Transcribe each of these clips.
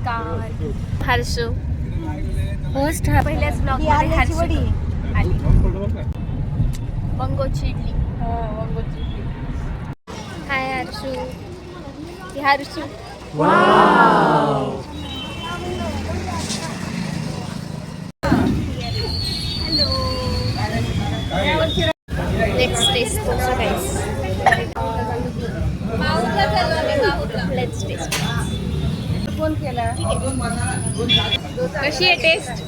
नमस्कार. हर्षू होस्ट पहिल्याच ब्लॉग मध्ये हर्षू आली. बंगोची idli. Hi Harshu. Harshu hello. Let's taste dosa guys. Let's taste. Phone केला. कशी आहे टेस्ट?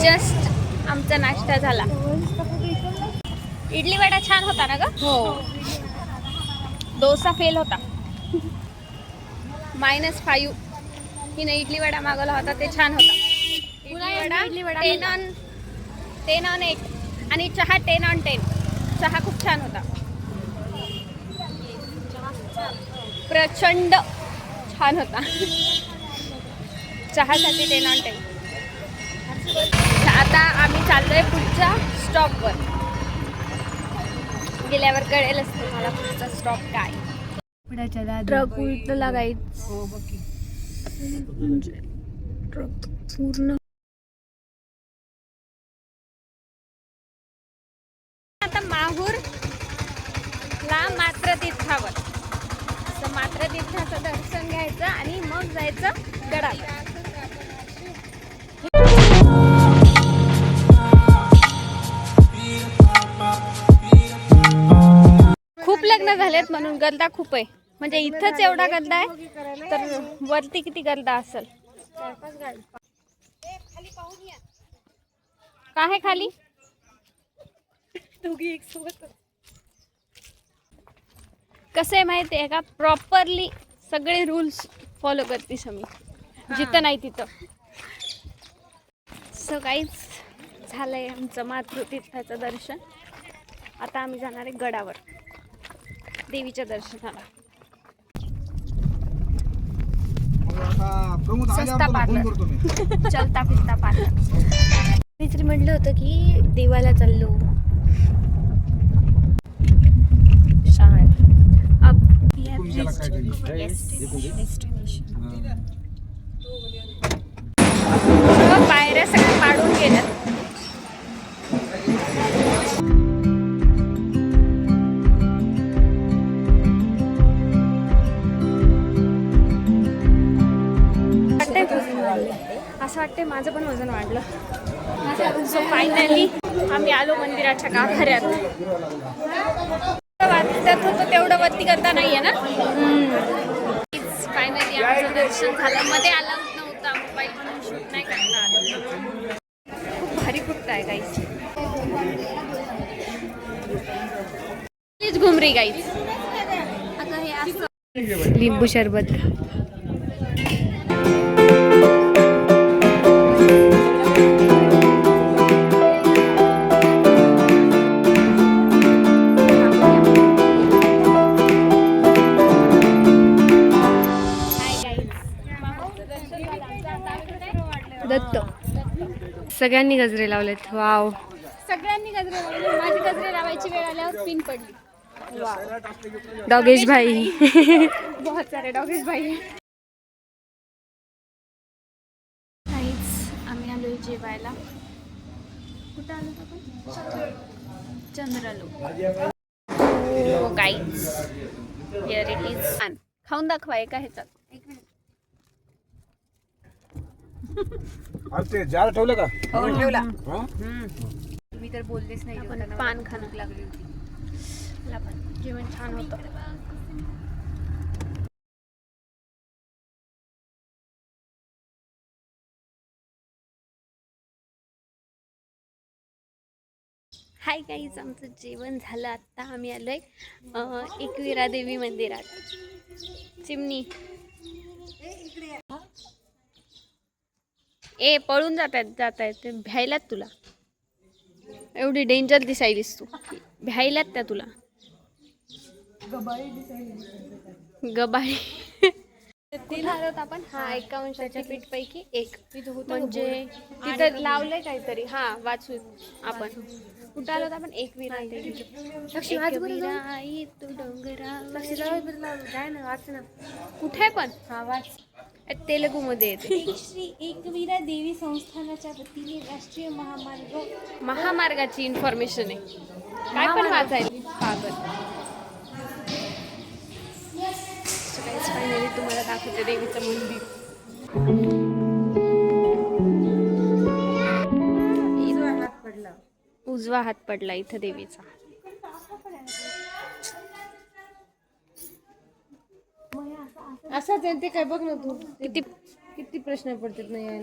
जस्ट आमचा नाश्ता झाला. इडली वडा छान होता ना ग? हो. डोसा फेल होता. -5. हिने इडली वडा मागवला होता, ते छान होता. इडली वडा 10 on 8 आणि चहा 10 on 10. चहा खूप छान होता. प्रचंड छान होता. चहासाठी 10 on 10. आता आम्ही चाललोय पुढच्या स्टॉपवर. गेल्यावर कळेलच तुम्हाला पुढचा स्टॉप काय. ट्रक उलटला गाईच. ट्रक पूर्ण. आता माहूर ला मात्र तीर्थावर. मात्र तीर्थाचं दर्शन घ्यायचं आणि मग जायचं गडावर. खूप लग्न झालेत म्हणून गर्दा खूप आहे. म्हणजे इथंच एवढा गर्दा आहे तर वरती किती गर्दा असेल. काय आहे खाली? कसं आहे माहिती आहे का? प्रॉपरली सगळे रूल्स फॉलो करते समी. जिथं नाही तिथं. सो गाईज झालंय आमचं मातृतीर्थाचं दर्शन. आता आम्ही जाणार आहे गडावर देवीच्या दर्शनाला. सस्ता पार्लर. चलता फिरता पार्लर. मी म्हटलं होतं की देवाला चाललो. छान. अब पायऱ्या सगळ्या पाडून गेल्यात. असं वाटतंय माझं पण वजन वाढलं. सो फायनली आम्ही आलो मंदिराच्या गाभाऱ्यात. वाटत होतं तेवढं वरती करता नाहीये ना. फायनली आमचं दर्शन झालं. मध्ये आला नव्हता मोबाईल म्हणून शूट नाही करता आलं. खूप भारी कुठं आहे गाईस. प्लीज घुमरी गाईस. लिंबू शरबत. दत्त. सगळ्यांनी गजरे लावलेत. वाव. सगळ्यांनी गजरे लावले. माझी गजरे लावायची वेळ आल्यावर पिन पडली. वाव. डॉगेश भाई. बहुत सारे डॉगेश भाई. आम्ही आलोय जेवायला. कुठं आलो आपण? चंद्रलोक. हो गाईज. Here it is. खाऊन दाखवा एका ह्याच्यात. एक मिनिट. ते जार ठेवलं का? हो ठेवला. मी तर बोललेच नाही. आपण पान खाणं लागली होती. मला पण जेवण छान होतं. Hi guys. आमचं जेवण झालं. आत्ता आम्ही आलोय एकविरा देवी मंदिरात. चिमणी ए पळून जात आहेत भ्यायलात तुला. एवढी डेंजर दिसायलीस तू. भ्यायलात त्या तुला. गबाळी कुठं आहोत आपण? हा 51 शक्तिपीठ पैकी एक. म्हणजे तिथं लावलंय काहीतरी. हा वाचू आपण. कुठं आलोत आपण? एकविरा देवी. एकविरा आई तू डोंगरावर. कुठे पण? हा वाच. तेलुगू मध्ये येते. श्री एकवीरा देवी संस्थानाच्या वतीने राष्ट्रीय महामार्गाची इन्फॉर्मेशन आहे. काय पण वाचायला. फायनली तुम्हाला दाखवते देवीचं मंदिर. उजवा हात पडला इथं देवीचा. असंच आहे ते काय बघ ना तू किती प्रश्न पडतात नाही